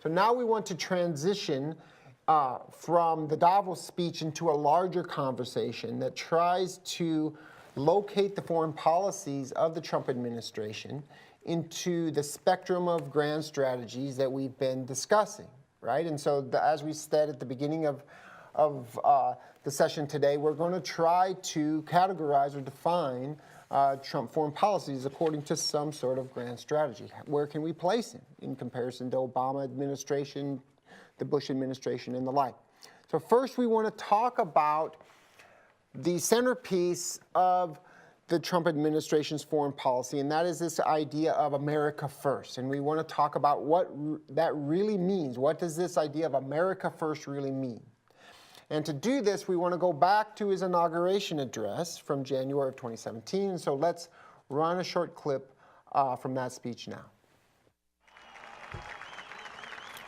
So now we want to transition from the Davos speech into a larger conversation that tries to locate the foreign policies of the Trump administration into the spectrum of grand strategies that we've been discussing, right? And so as we said at the beginning of the session today, we're going to try to categorize or define Trump foreign policies according to some sort of grand strategy. Where can we place him in comparison to Obama administration, the Bush administration, and the like? So first we want to talk about the centerpiece of the Trump administration's foreign policy, and that is this idea of America first. And we want to talk about what that really means. What does this idea of America first really mean? And to do this, we want to go back to his inauguration address from January of 2017. So let's run a short clip from that speech now.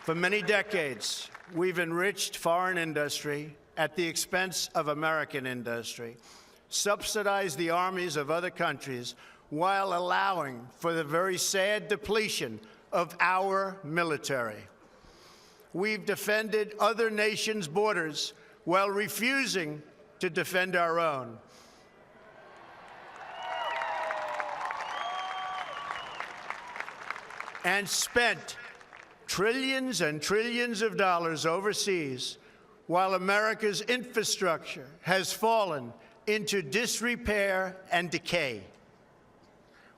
For many decades, we've enriched foreign industry at the expense of American industry, subsidized the armies of other countries while allowing for the very sad depletion of our military. We've defended other nations' borders while refusing to defend our own. And spent trillions and trillions of dollars overseas while America's infrastructure has fallen into disrepair and decay.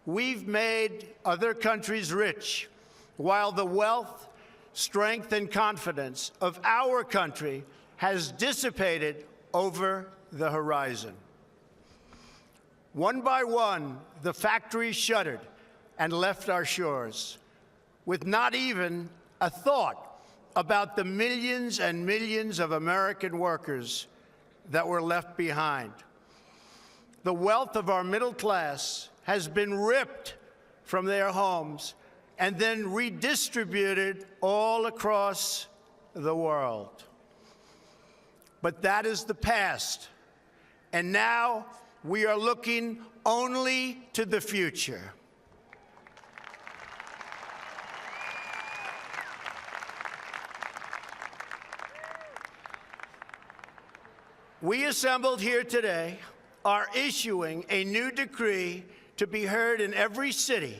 We've made other countries rich while the wealth, strength, and confidence of our country has dissipated over the horizon. One by one, the factories shuttered and left our shores, with not even a thought about the millions and millions of American workers that were left behind. The wealth of our middle class has been ripped from their homes and then redistributed all across the world. But that is the past, and now we are looking only to the future. We assembled here today are issuing a new decree to be heard in every city,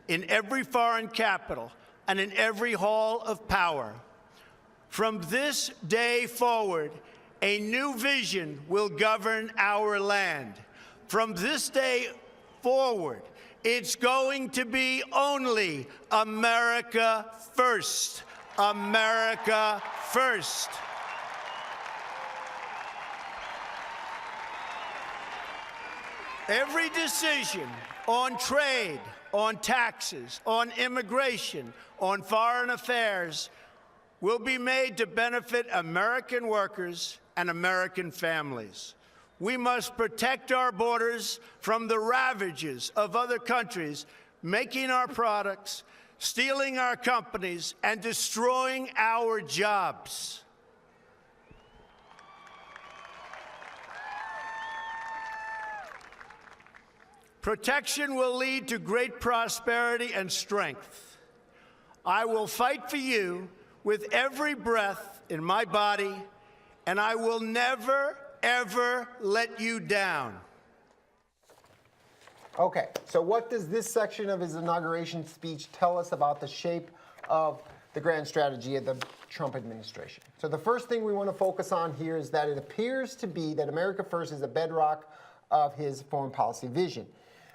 in every foreign capital, and in every hall of power. From this day forward, a new vision will govern our land. From this day forward, it's going to be only America first. America first. Every decision on trade, on taxes, on immigration, on foreign affairs will be made to benefit American workers and American families. We must protect our borders from the ravages of other countries, making our products, stealing our companies, and destroying our jobs. Protection will lead to great prosperity and strength. I will fight for you with every breath in my body, and I will never, ever let you down. Okay, so what does this section of his inauguration speech tell us about the shape of the grand strategy of the Trump administration? So the first thing we want to focus on here is that it appears to be that America First is a bedrock of his foreign policy vision.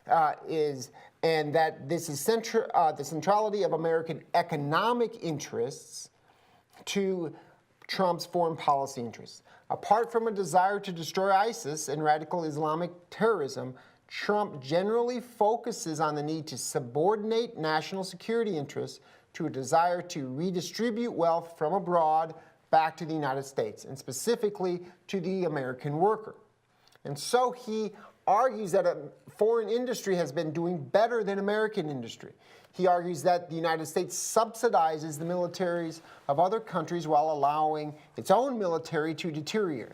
And that this is the centrality of American economic interests to Trump's foreign policy interests. Apart from a desire to destroy ISIS and radical Islamic terrorism, Trump generally focuses on the need to subordinate national security interests to a desire to redistribute wealth from abroad back to the United States, and specifically to the American worker. And so he argues that a foreign industry has been doing better than American industry. He argues that the United States subsidizes the militaries of other countries while allowing its own military to deteriorate.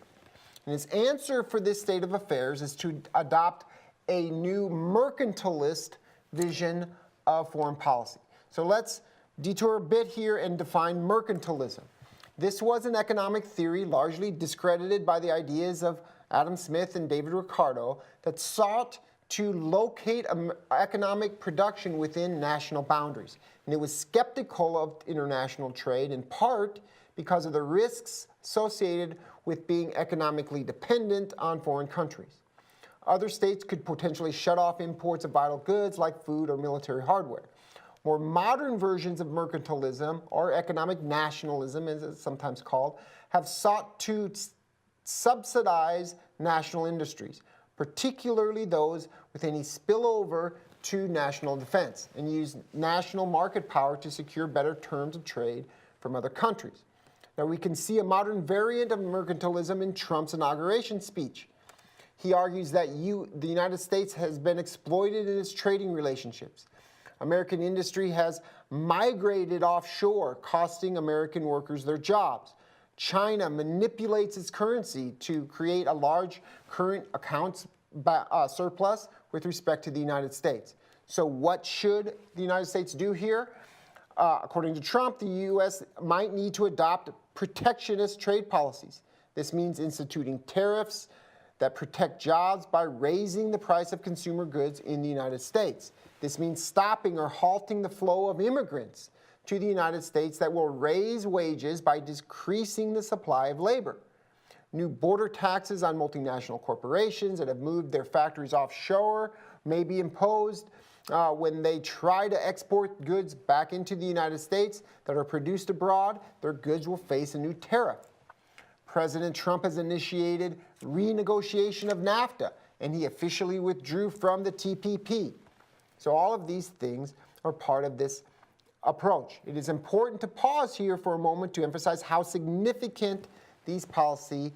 And his answer for this state of affairs is to adopt a new mercantilist vision of foreign policy. So let's detour a bit here and define mercantilism. This was an economic theory largely discredited by the ideas of Adam Smith and David Ricardo that sought to locate economic production within national boundaries. And it was skeptical of international trade, in part because of the risks associated with being economically dependent on foreign countries. Other states could potentially shut off imports of vital goods like food or military hardware. More modern versions of mercantilism, or economic nationalism as it's sometimes called, have sought to subsidize national industries, particularly those with any spillover to national defense, and use national market power to secure better terms of trade from other countries. Now, we can see a modern variant of mercantilism in Trump's inauguration speech. He argues that the United States has been exploited in its trading relationships. American industry has migrated offshore, costing American workers their jobs. China manipulates its currency to create a large current accounts surplus with respect to the United States. So what should the United States do here? According to Trump, the U.S. might need to adopt protectionist trade policies. This means instituting tariffs that protect jobs by raising the price of consumer goods in the United States. This means stopping or halting the flow of immigrants to the United States that will raise wages by decreasing the supply of labor. New border taxes on multinational corporations that have moved their factories offshore may be imposed when they try to export goods back into the United States that are produced abroad. Their goods will face a new tariff. President Trump has initiated renegotiation of NAFTA, and he officially withdrew from the TPP. So all of these things are part of this approach. It is important to pause here for a moment to emphasize how significant these policies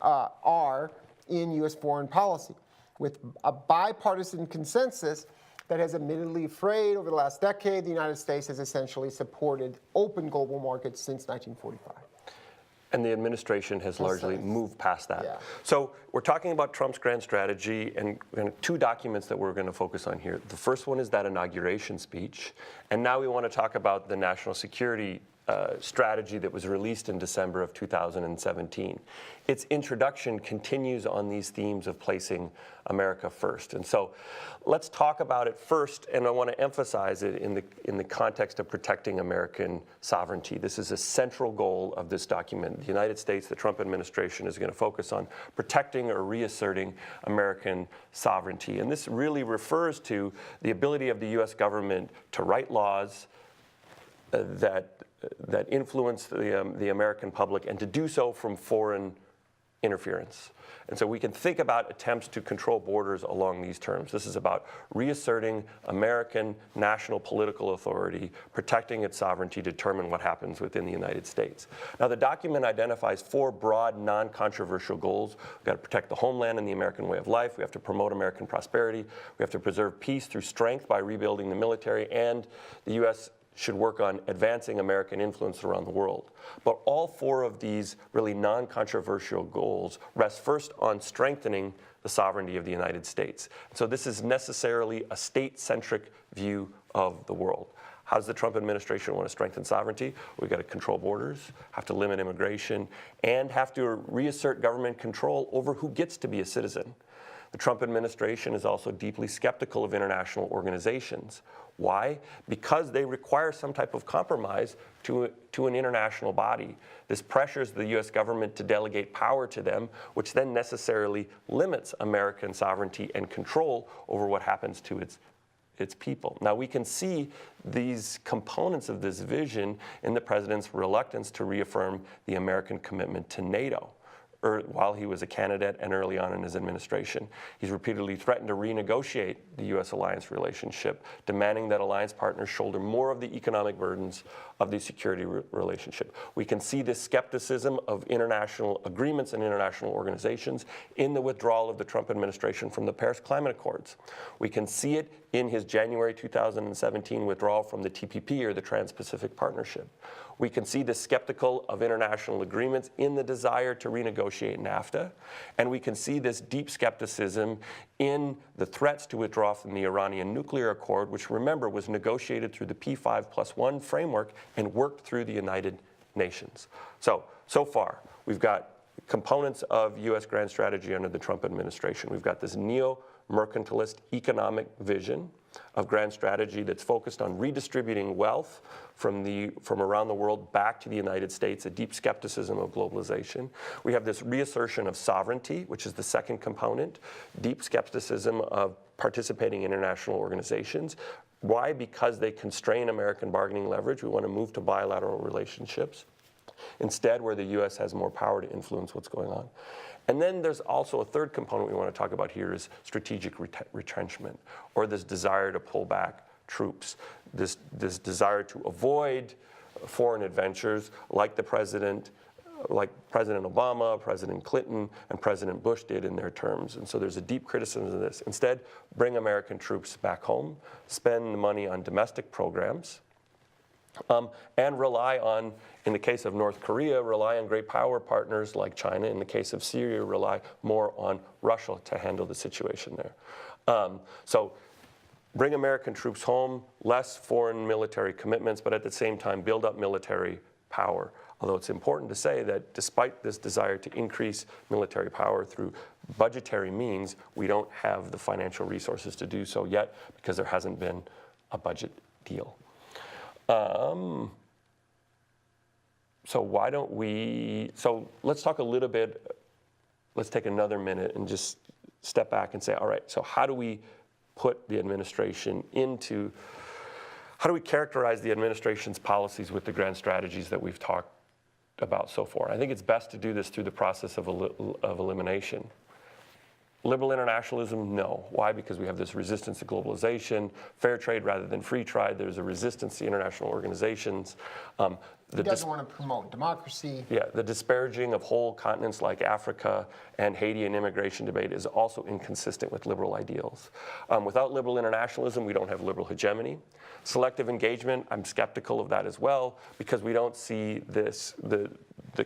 are in U.S. foreign policy. With a bipartisan consensus that has admittedly frayed over the last decade, the United States has essentially supported open global markets since 1945. And the administration has largely moved past that. Yeah. So we're talking about Trump's grand strategy and two documents that we're going to focus on here. The first one is that inauguration speech. And now we want to talk about the national security strategy that was released in December of 2017. Its introduction continues on these themes of placing America first. And so let's talk about it first, and I want to emphasize it in the context of protecting American sovereignty. This is a central goal of this document. The United States, the Trump administration, is going to focus on protecting or reasserting American sovereignty. And this really refers to the ability of the U.S. government to write laws that influence the American public, and to do so from foreign interference. And so we can think about attempts to control borders along these terms. This is about reasserting American national political authority, protecting its sovereignty, to determine what happens within the United States. Now, the document identifies four broad, non-controversial goals. We've got to protect the homeland and the American way of life. We have to promote American prosperity. We have to preserve peace through strength by rebuilding the military, and the U.S. should work on advancing American influence around the world. But all four of these really non-controversial goals rest first on strengthening the sovereignty of the United States. So this is necessarily a state-centric view of the world. How does the Trump administration want to strengthen sovereignty? We've got to control borders, have to limit immigration, and have to reassert government control over who gets to be a citizen. The Trump administration is also deeply skeptical of international organizations. Why? Because they require some type of compromise to an international body. This pressures the U.S. government to delegate power to them, which then necessarily limits American sovereignty and control over what happens to its people. Now, we can see these components of this vision in the president's reluctance to reaffirm the American commitment to NATO. While he was a candidate and early on in his administration, he's repeatedly threatened to renegotiate the U.S. alliance relationship, demanding that alliance partners shoulder more of the economic burdens of the security relationship. We can see this skepticism of international agreements and international organizations in the withdrawal of the Trump administration from the Paris Climate Accords. We can see it in his January 2017 withdrawal from the TPP, or the Trans-Pacific Partnership. We can see the skeptical of international agreements in the desire to renegotiate NAFTA. And we can see this deep skepticism in the threats to withdraw from the Iranian nuclear accord, which, remember, was negotiated through the P5+1 framework and worked through the United Nations. So far, we've got components of U.S. grand strategy under the Trump administration. We've got this neo-mercantilist economic vision of grand strategy that's focused on redistributing wealth from around the world back to the United States, a deep skepticism of globalization. We have this reassertion of sovereignty, which is the second component, deep skepticism of participating in international organizations. Why? Because they constrain American bargaining leverage. We want to move to bilateral relationships instead, where the U.S. has more power to influence what's going on. And then there's also a third component we want to talk about here is strategic retrenchment, or this desire to pull back troops, this desire to avoid foreign adventures like President Obama, President Clinton, and President Bush did in their terms. And so there's a deep criticism of this. Instead, bring American troops back home, spend the money on domestic programs, and rely on, in the case of North Korea, rely on great power partners like China. In the case of Syria, rely more on Russia to handle the situation there. So bring American troops home, less foreign military commitments, but at the same time build up military power. Although it's important to say that despite this desire to increase military power through budgetary means, we don't have the financial resources to do so yet because there hasn't been a budget deal. So let's talk a little bit, let's take another minute and just step back and say, all right, so how do we put the administration how do we characterize the administration's policies with the grand strategies that we've talked about so far? I think it's best to do this through the process of elimination. Liberal internationalism, no. Why? Because we have this resistance to globalization, fair trade rather than free trade. There's a resistance to international organizations. He doesn't want to promote democracy. Yeah, the disparaging of whole continents like Africa and Haiti and immigration debate is also inconsistent with liberal ideals. Without liberal internationalism, we don't have liberal hegemony. Selective engagement, I'm skeptical of that as well, because we don't see this, the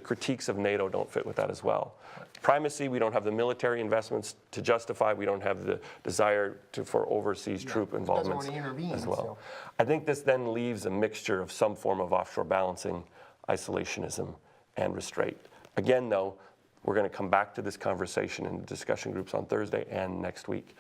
critiques of NATO don't fit with that as well. Primacy, we don't have the military investments to justify. We don't have the desire for overseas troop involvement as well. So. I think this then leaves a mixture of some form of offshore balancing, isolationism, and restraint. Again, though, we're going to come back to this conversation in discussion groups on Thursday and next week.